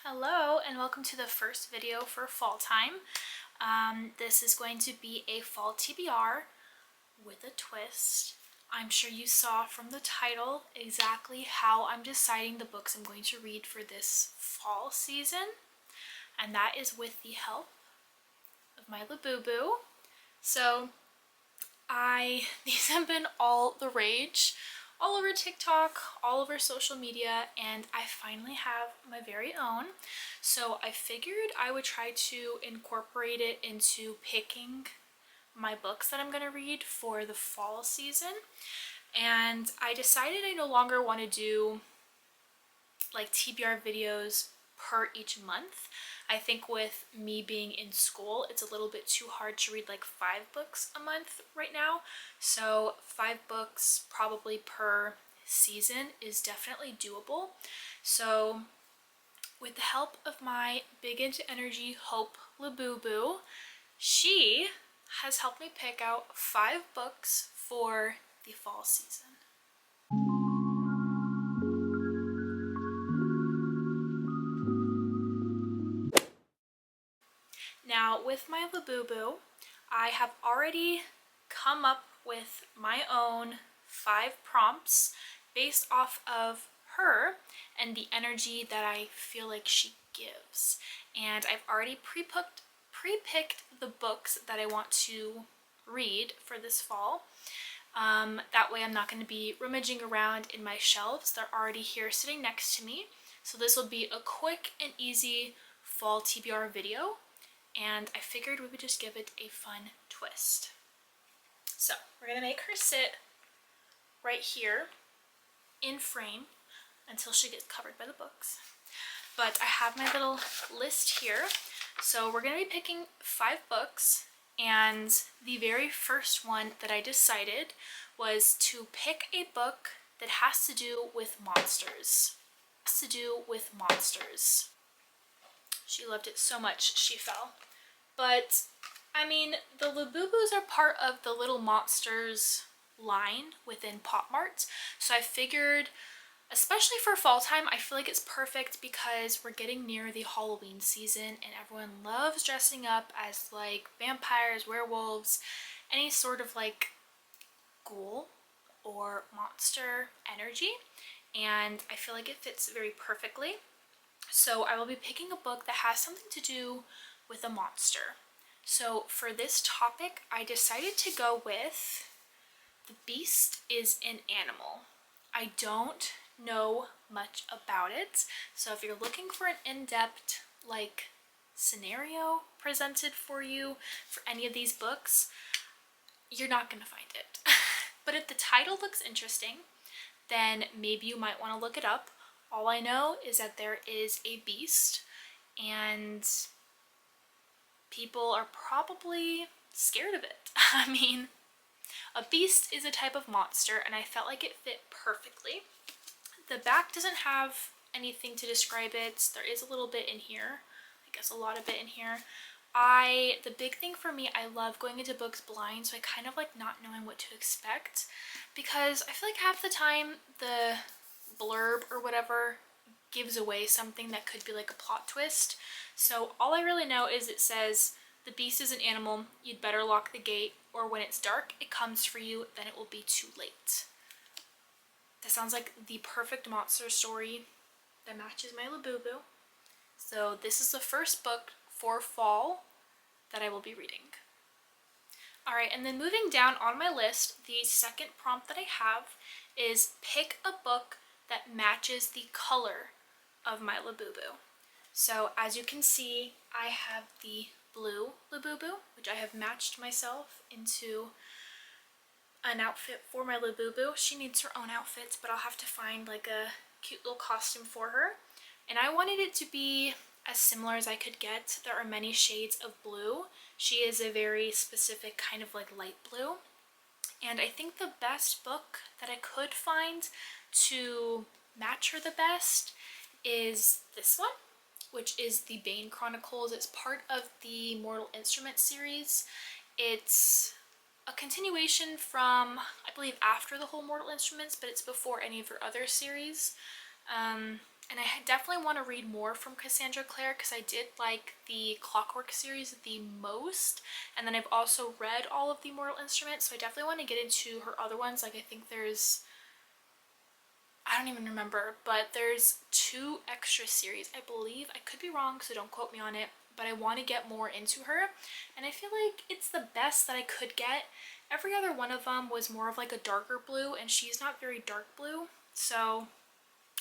Hello and welcome to the first video for fall time. This is going to be a fall TBR with a twist. I'm sure you saw from the title exactly how I'm deciding the books I'm going to read for this fall season, and that is with the help of my Labubu. So these have been all the rage all over TikTok, all over social media, and I finally have my very own. So I figured I would try to incorporate it into picking my books that I'm going to read for the fall season. And I decided I no longer want to do like TBR videos per each month. I think with me being in school, it's a little bit too hard to read like 5 books a month right now. So 5 books probably per season is definitely doable. So with the help of my big into energy Hope Labubu, she has helped me pick out 5 books for the fall season. Now, with my Labubu, I have already come up with my own 5 prompts based off of her and the energy that I feel like she gives. And I've already pre-picked the books that I want to read for this fall. That way I'm not going to be rummaging around in my shelves. They're already here sitting next to me. So this will be a quick and easy fall TBR video, and I figured we would just give it a fun twist. So we're gonna make her sit right here in frame until she gets covered by the books. But I have my little list here. So we're gonna be picking 5 books, and the very first one that I decided was to pick a book that has to do with monsters. She loved it so much she fell. But I mean, the Labubus are part of the Little Monsters line within Pop Mart, so I figured, especially for fall time, I feel like it's perfect because we're getting near the Halloween season and everyone loves dressing up as like vampires, werewolves, any sort of like ghoul or monster energy, and I feel like it fits very perfectly. So I will be picking a book that has something to do with a monster. So for this topic, I decided to go with The Beast is an Animal. I don't know much about it, so if you're looking for an in-depth like scenario presented for you for any of these books, you're not gonna find it. But if the title looks interesting, then maybe you might want to look it up. All I know is that there is a beast, and people are probably scared of it. I mean, a beast is a type of monster, and I felt like it fit perfectly. The back doesn't have anything to describe it. There is a little bit in here. I guess a lot of it in here. The big thing for me, I love going into books blind, so I kind of like not knowing what to expect, because I feel like half the time the blurb or whatever gives away something that could be like a plot twist. So all I really know is it says, "The beast is an animal, you'd better lock the gate, or when it's dark it comes for you, then it will be too late." That sounds like the perfect monster story that matches my Labubu. So this is the first book for fall that I will be reading. Alright, and then moving down on my list, the second prompt that I have is pick a book that matches the color of my Labubu. So as you can see, I have the blue Labubu, which I have matched myself into an outfit for my Labubu. She needs her own outfits, but I'll have to find like a cute little costume for her. And I wanted it to be as similar as I could get. There are many shades of blue. She is a very specific kind of like light blue. And I think the best book that I could find to match her the best is this one, which is the Bane Chronicles. It's part of the Mortal Instruments series. It's a continuation from, I believe, after the whole Mortal Instruments, but it's before any of her other series. And I definitely want to read more from Cassandra Clare because I did like the Clockwork series the most. And then I've also read all of the Mortal Instruments, so I definitely want to get into her other ones. Like I think there's, I don't even remember, but there's 2 extra series, I believe. I could be wrong, so don't quote me on it, but I want to get more into her. And I feel like it's the best that I could get. Every other one of them was more of like a darker blue, and she's not very dark blue. So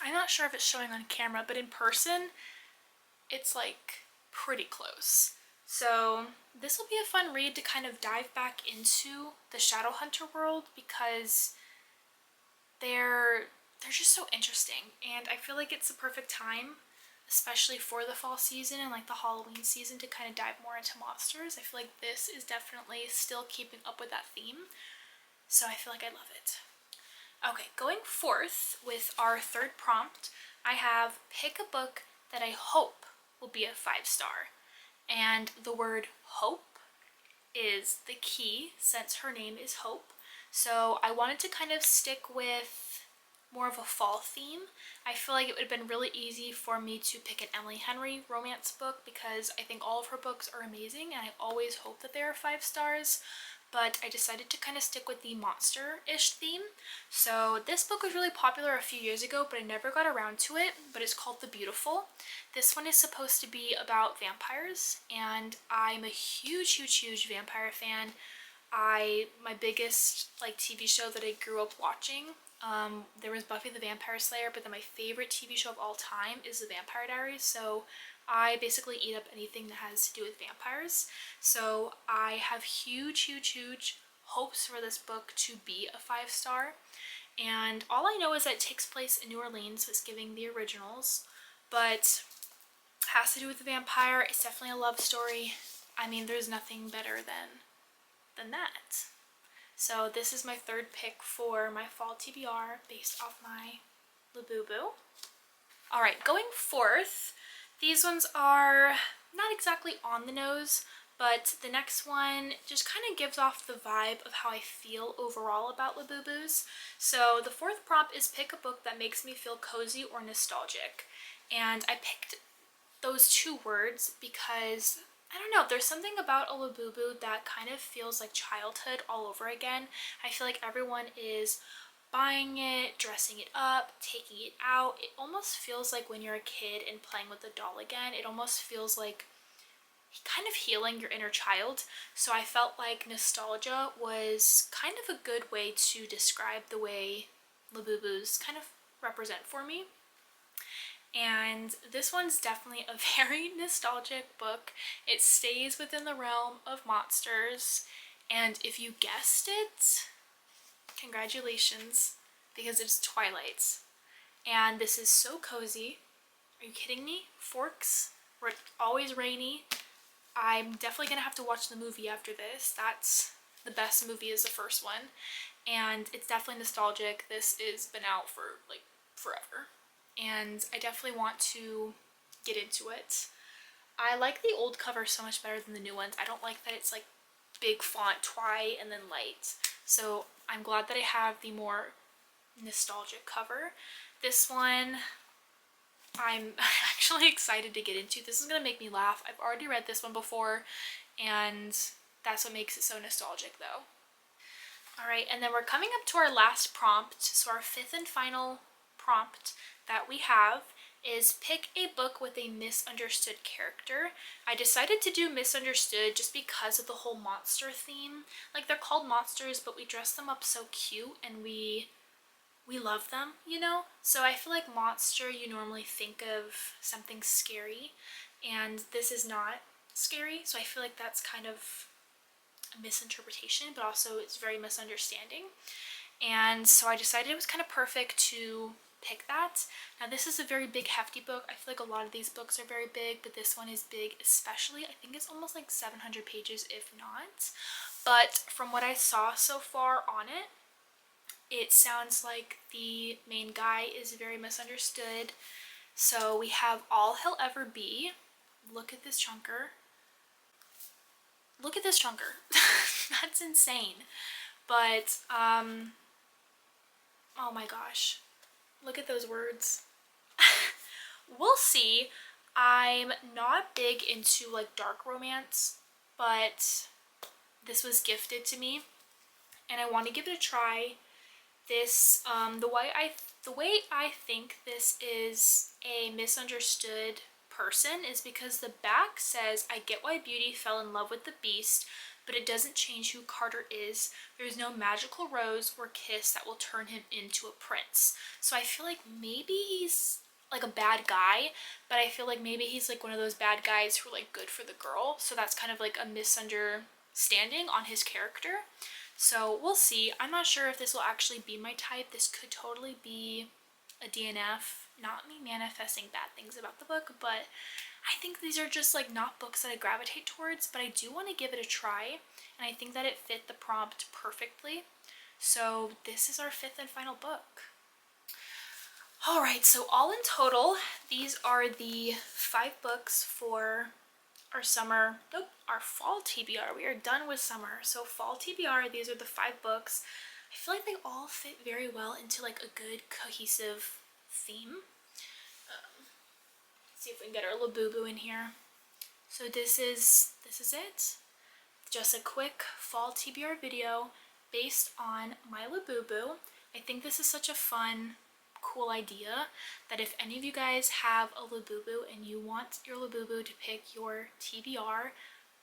I'm not sure if it's showing on camera, but in person, it's like pretty close. So this will be a fun read to kind of dive back into the Shadowhunter world because they're just so interesting, and I feel like it's the perfect time, especially for the fall season and like the Halloween season, to kind of dive more into monsters. I feel like this is definitely still keeping up with that theme, so I feel like I love it. Okay, going forth with our third prompt, I have pick a book that I hope will be a 5-star. And the word hope is the key since her name is Hope. So I wanted to kind of stick with more of a fall theme. I feel like it would have been really easy for me to pick an Emily Henry romance book because I think all of her books are amazing and I always hope that they are 5 stars. But I decided to kind of stick with the monster-ish theme. So this book was really popular a few years ago, but I never got around to it, but it's called The Beautiful. This one is supposed to be about vampires, and I'm a huge, huge, huge vampire fan. My biggest like TV show that I grew up watching, there was Buffy the Vampire Slayer, but then my favorite TV show of all time is The Vampire Diaries, so I basically eat up anything that has to do with vampires. So I have huge, huge, huge hopes for this book to be a 5-star. And all I know is that it takes place in New Orleans, so it's giving the originals, but has to do with the vampire. It's definitely a love story. I mean, there's nothing better than that. So this is my third pick for my fall TBR based off my Labubu. Alright, going forth, these ones are not exactly on the nose, but the next one just kind of gives off the vibe of how I feel overall about Labubus. So the fourth prompt is pick a book that makes me feel cozy or nostalgic. And I picked those 2 words because, I don't know, there's something about a Labubu that kind of feels like childhood all over again. I feel like everyone is buying it, dressing it up, taking it out. It almost feels like when you're a kid and playing with a doll again. It almost feels like kind of healing your inner child. So I felt like nostalgia was kind of a good way to describe the way Labubus kind of represent for me. And this one's definitely a very nostalgic book. It stays within the realm of monsters, and if you guessed it, congratulations, because it's Twilight. And this is so cozy. Are you kidding me? Forks, where it's always rainy. I'm definitely gonna have to watch the movie after this. That's the best movie, is the first one. And it's definitely nostalgic. This has been out for like forever. And I definitely want to get into it. I like the old cover so much better than the new ones. I don't like that it's like big font Twi and then light. So I'm glad that I have the more nostalgic cover. This one I'm actually excited to get into. This is gonna make me laugh. I've already read this one before, and that's what makes it so nostalgic though. Alright, and then we're coming up to our last prompt. So our 5th and final prompt that we have is pick a book with a misunderstood character. I decided to do misunderstood just because of the whole monster theme. Like, they're called monsters, but we dress them up so cute and we love them, you know? So I feel like monster, you normally think of something scary, and this is not scary, so I feel like that's kind of a misinterpretation, but also it's very misunderstanding. And so I decided it was kind of perfect to pick that. Now this is a very big hefty book. I feel like a lot of these books are very big, but this one is big especially. I think it's almost like 700 pages if not. But from what I saw so far on it, it sounds like the main guy is very misunderstood. So we have All He'll Ever Be. Look at this chunker. Look at this chunker. That's insane. But, oh my gosh. Look at those words. we'll see. I'm not big into like dark romance, but this was gifted to me and I want to give it a try. This, the way I think this is a misunderstood person is because the back says, "I get why Beauty fell in love with the Beast, but it doesn't change who Carter is. There's no magical rose or kiss that will turn him into a prince." So I feel like maybe he's like a bad guy, but I feel like maybe he's like one of those bad guys who are like good for the girl. So that's kind of like a misunderstanding on his character. So we'll see. I'm not sure if this will actually be my type. This could totally be a DNF. Not me manifesting bad things about the book, but I think these are just like not books that I gravitate towards, but I do want to give it a try, and I think that it fit the prompt perfectly. So this is our 5th and final book. Alright, so all in total, these are the 5 books for our our fall TBR. We are done with summer. So fall TBR, these are the 5 books. I feel like they all fit very well into like a good cohesive theme. Let's see if we can get our Labubu in here. So this is it. Just a quick fall TBR video based on my Labubu. I think this is such a fun, cool idea that if any of you guys have a Labubu and you want your Labubu to pick your TBR,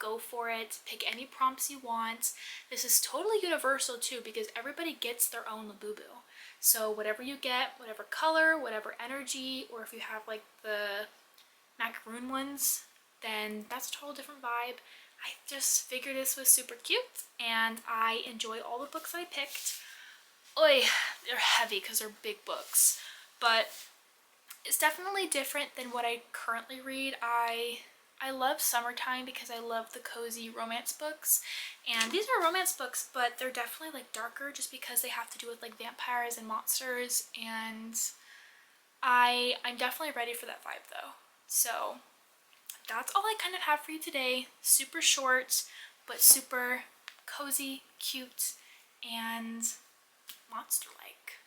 go for it. Pick any prompts you want. This is totally universal too because everybody gets their own Labubu. So whatever you get, whatever color, whatever energy, or if you have like the macaroon ones, then that's a total different vibe. I just figured this was super cute and I enjoy all the books I picked. Oy, they're heavy because they're big books, but it's definitely different than what I currently read. I love summertime because I love the cozy romance books, and these are romance books, but they're definitely like darker just because they have to do with like vampires and monsters, and I'm definitely ready for that vibe though. So that's all I kind of have for you today. Super short, but super cozy, cute, and monster-like.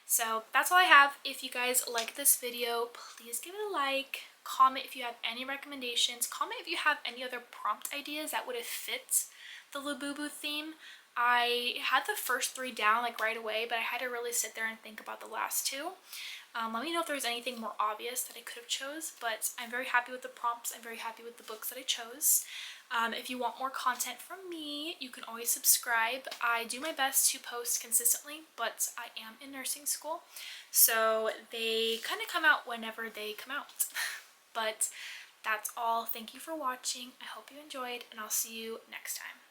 So that's all I have. If you guys like this video, please give it a like. Comment if you have any recommendations. Comment if you have any other prompt ideas that would have fit the Labubu theme. I had the first 3 down like right away, but I had to really sit there and think about the last 2. Let me know if there was anything more obvious that I could have chose, but I'm very happy with the prompts. I'm very happy with the books that I chose. If you want more content from me, you can always subscribe. I do my best to post consistently, but I am in nursing school, so they kind of come out whenever they come out. But that's all. Thank you for watching. I hope you enjoyed, and I'll see you next time.